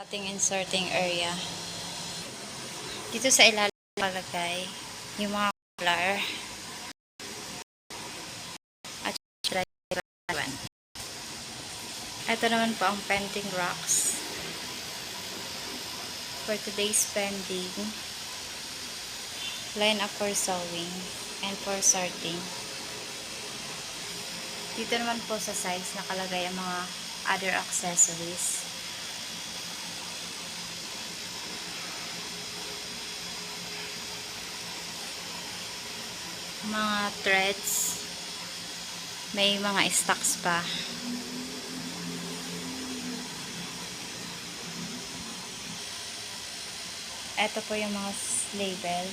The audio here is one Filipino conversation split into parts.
Ating inserting area. Dito sa ilalim palagay yung mga color at ito naman po ang painting rocks for today's pending, line up for sewing and for sorting. Dito naman po sa sides nakalagay ang mga other accessories. Mga threads, may mga stocks pa. Ito po yung mga label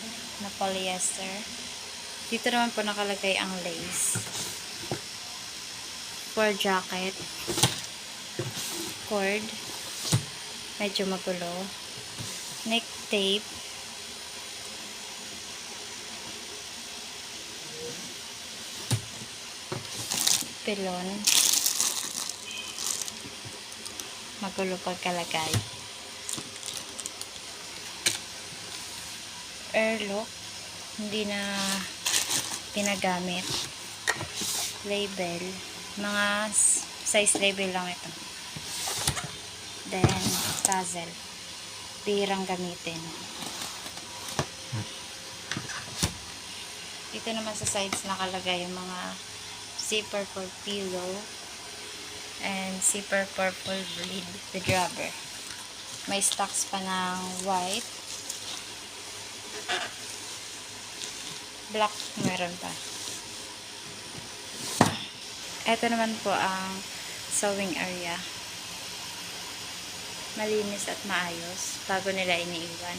na polyester. Dito naman po nakalagay ang lace for jacket, cord, medyo magulo, neck tape, pilon, magulo pagkalagay, airlock, hindi na ginagamit, label, mga size label lang ito, then tassel, bihirang gamitin. Dito naman sa sides nakalagay yung mga zipper for pillow and zipper for full bleed with rubber. May stocks pa ng white, black, meron pa. Ito naman po ang sewing area. Malinis at maayos bago nila iniiwan.